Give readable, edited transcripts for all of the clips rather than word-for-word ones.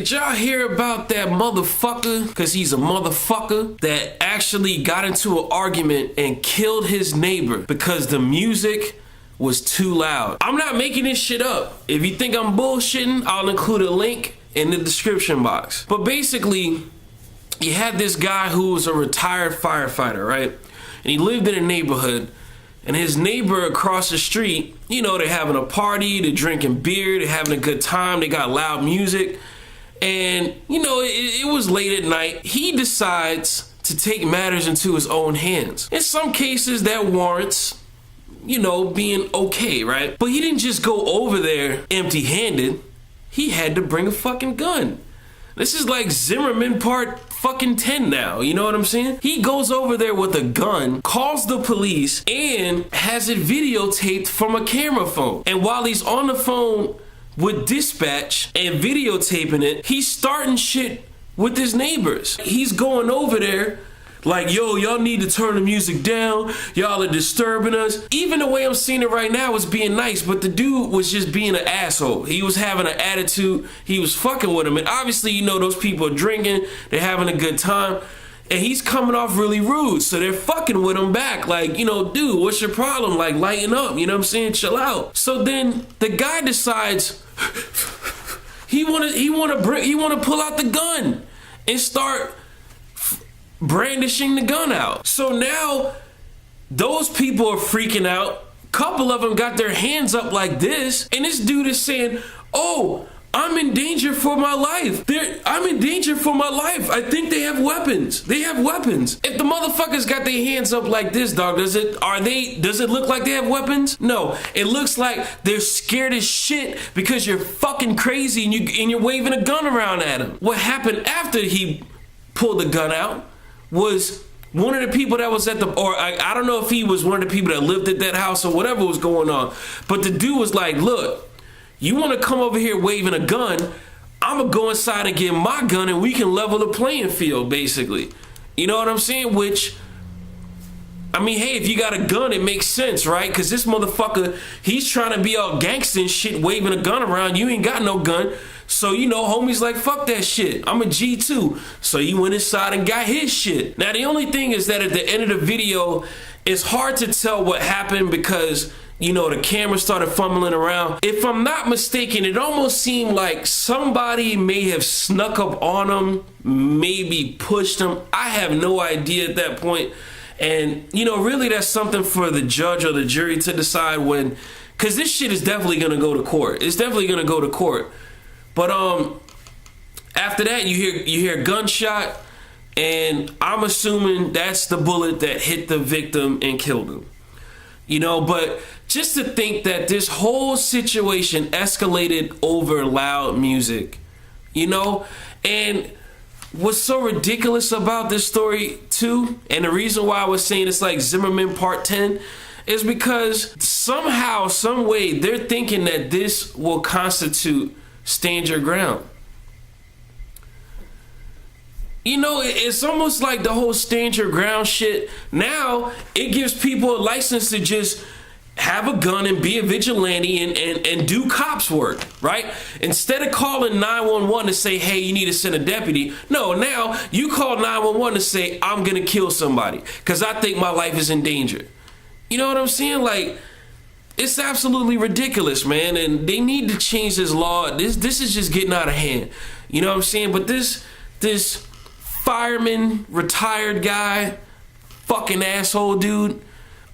Did y'all hear about that motherfucker? Because he's a motherfucker that actually got into an argument and killed his neighbor because the music was too loud. I'm not making this shit up. If you think I'm bullshitting, I'll include a link in the description box. But basically, you had this guy who was a retired firefighter, right? And he lived in a neighborhood, and his neighbor across the street, you know, they're having a party, they're drinking beer, they're having a good time, they got loud music. And, you know, it was late at night. He decides to take matters into his own hands. In some cases, that warrants, you know, being okay, right? But he didn't just go over there empty-handed. He had to bring a fucking gun. This is like Zimmerman part fucking 10 now, you know what I'm saying? He goes over there with a gun, calls the police, and has it videotaped from a camera phone. And while he's on the phone with dispatch and videotaping it, he's starting shit with his neighbors. He's going over there like, yo, y'all need to turn the music down. Y'all are disturbing us. Even the way I'm seeing it right now is being nice, but the dude was just being an asshole. He was having an attitude. He was fucking with him. And obviously, you know, those people are drinking. They're having a good time. And he's coming off really rude. So they're fucking with him back. Like, you know, dude, what's your problem? Like, lighten up. You know what I'm saying? Chill out. So then the guy decides he wanna pull out the gun and start brandishing the gun out. So now those people are freaking out. A couple of them got their hands up like this, and this dude is saying, oh, I'm in danger for my life. I'm in danger for my life. I think they have weapons. They have weapons. If the motherfuckers got their hands up like this, dog, does it look like they have weapons? No. It looks like they're scared as shit because you're fucking crazy and you're waving a gun around at them. What happened after he pulled the gun out was one of the people that was at I don't know if he was one of the people that lived at that house or whatever was going on, but the dude was like, look, you want to come over here waving a gun, I'm going to go inside and get my gun and we can level the playing field, basically. You know what I'm saying? Which, I mean, hey, if you got a gun, it makes sense, right? Because this motherfucker, he's trying to be all gangster and shit, waving a gun around. You ain't got no gun. So, you know, homie's like, fuck that shit. I'm a G too. So he went inside and got his shit. Now, the only thing is that at the end of the video, it's hard to tell what happened because, you know, the camera started fumbling around. If I'm not mistaken, it almost seemed like somebody may have snuck up on him, maybe pushed him. I have no idea at that point. And, you know, really that's something for the judge or the jury to decide when, because this shit is definitely going to go to court. It's definitely going to go to court. But after that, you hear gunshot, and I'm assuming that's the bullet that hit the victim and killed him. You know, but just to think that this whole situation escalated over loud music, you know, and what's so ridiculous about this story too, and the reason why I was saying it's like Zimmerman part 10, is because somehow, some way, they're thinking that this will constitute stand your ground. You know, it's almost like the whole stand your ground shit. Now, it gives people a license to just have a gun and be a vigilante and do cops work, right? Instead of calling 911 to say, hey, you need to send a deputy. No, now you call 911 to say, I'm gonna kill somebody because I think my life is in danger. You know what I'm saying? Like, it's absolutely ridiculous, man. And they need to change this law. This is just getting out of hand. You know what I'm saying? But this fireman, retired guy, fucking asshole dude,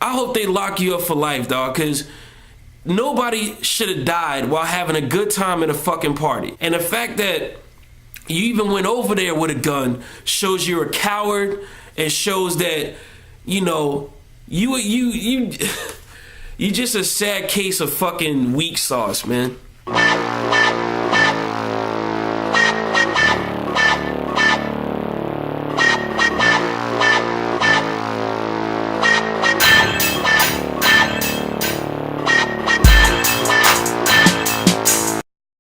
I hope they lock you up for life, dog, because nobody should have died while having a good time at a fucking party. And the fact that you even went over there with a gun shows you're a coward and shows that, you know, you just a sad case of fucking weak sauce, man.